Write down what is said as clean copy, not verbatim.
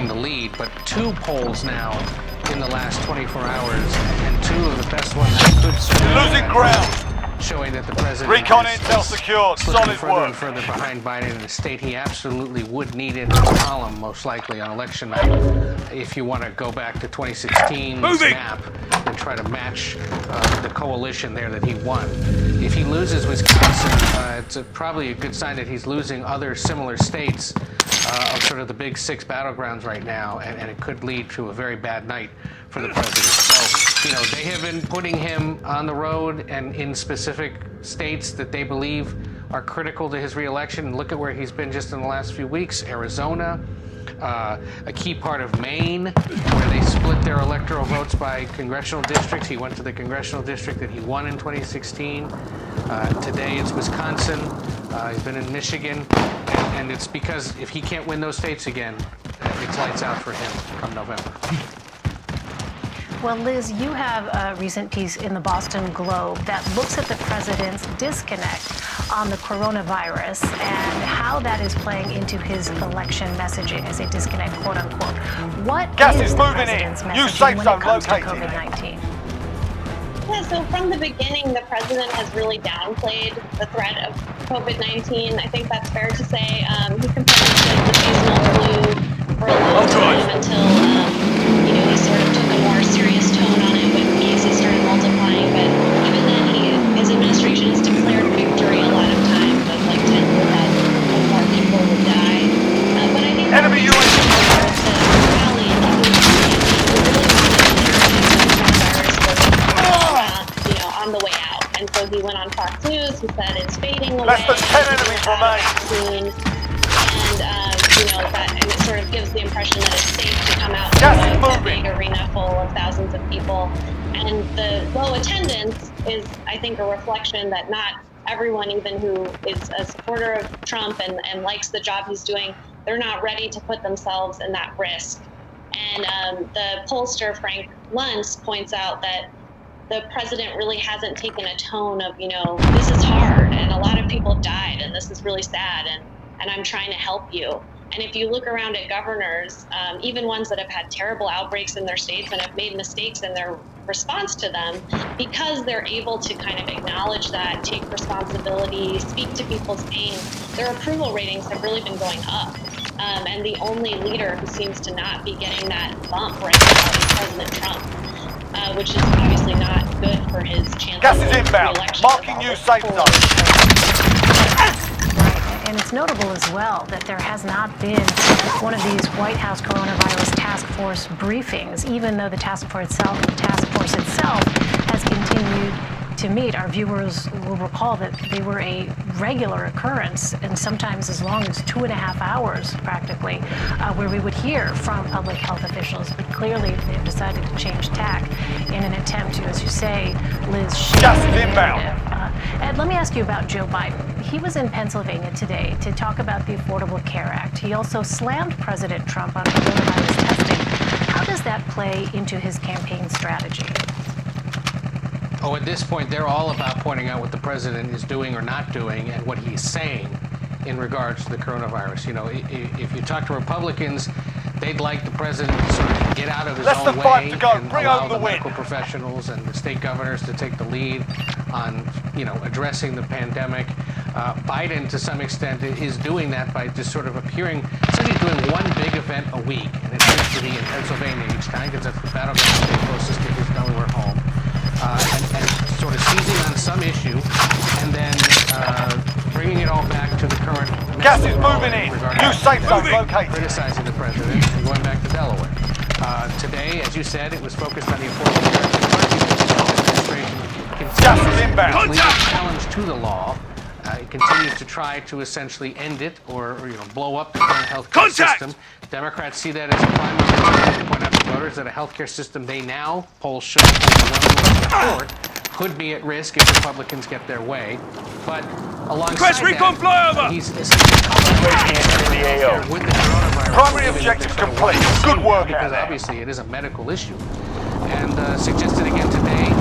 gained the lead, but 2 polls now in the last 24 hours, and 2 of the best ones that could serve. Losing ground. Showing that the president Recon is intel secured. slipping Solid further work. and further behind Biden in a state he absolutely would need in his column, most likely on election night, if you want to go back to 2016 map and try to match the coalition there that he won. If he loses Wisconsin, it's probably a good sign that he's losing other similar states of sort of the big 6 battlegrounds right now, and it could lead to a very bad night for the president. So, you know, they have been putting him on the road and in specific states that they believe are critical to his reelection. Look at where he's been just in the last few weeks. Arizona, a key part of Maine, where they split their electoral votes by congressional districts. He went to the congressional district that he won in 2016. Today it's Wisconsin. He's been in Michigan. And it's because if he can't win those states again, it's lights out for him come November. Well, Liz, you have a recent piece in the Boston Globe that looks at the president's disconnect on the coronavirus and how that is playing into his election messaging as a disconnect, quote unquote. What Gas is is the moving president's in. messaging New safe when zone it comes to located. COVID-19? Yeah, so from the beginning, the president has really downplayed the threat of COVID-19. I think that's fair to say. He compared it to the seasonal flu for a long time until, he sort of took a more serious tone on it when cases started multiplying. But even then, his administration has declared victory a lot of times, but like 10 that more people would die. But I think Enemy UAV. On the way out. And so he went on Fox News, he said it's fading away. Less than 10 enemies remain. And it sort of gives the impression that it's safe to come out Gas to a big arena full of thousands of people. And the low attendance is, I think, a reflection that not everyone, even who is a supporter of Trump and likes the job he's doing, they're not ready to put themselves in that risk. And the pollster, Frank Luntz, points out that the president really hasn't taken a tone of, this is hard and a lot of people have died and this is really sad and I'm trying to help you. And if you look around at governors, even ones that have had terrible outbreaks in their states and have made mistakes in their response to them, because they're able to kind of acknowledge that, take responsibility, speak to people's pain, their approval ratings have really been going up. And the only leader who seems to not be getting that bump right now is President Trump. Which is obviously not good for his chances. Gas is inbound. Marking new safe zone. Right, and it's notable as well that there has not been one of these White House coronavirus task force briefings, even though the task force itself has continued to meet. Our viewers will recall that they were a regular occurrence, and sometimes as long as 2.5 hours, practically, where we would hear from public health officials. But clearly, they've decided to change tack in an attempt to, as you say, Liz, shape the narrative. Ed, let me ask you about Joe Biden. He was in Pennsylvania today to talk about the Affordable Care Act. He also slammed President Trump on coronavirus testing. How does that play into his campaign strategy? Oh, at this point, they're all about pointing out what the president is doing or not doing and what he's saying in regards to the coronavirus. If you talk to Republicans, they'd like the president to sort of get out of his own way and allow the medical professionals and the state governors to take the lead on, addressing the pandemic. Biden, to some extent, is doing that by just sort of appearing, essentially doing one big event a week, and it tends to be in Pennsylvania each time because that's the battleground state closest to his Delaware home. And sort of seizing on some issue and then bringing it all back to the current gas is moving in. New safe zone located. Criticizing the president and going back to Delaware. Today, as you said, it was focused on the Affordable Care Act. Administration continues to lead a challenge to the law. It continues to try to essentially end it or blow up the current healthcare system. Democrats see that as a prime opportunity to point out to voters that a healthcare system they now, polls show, overwhelmingly support, could be at risk if Republicans get their way. But alongside that, he's essentially with the coronavirus. Primary objective complete. Good work because obviously it is a medical issue. And suggested again today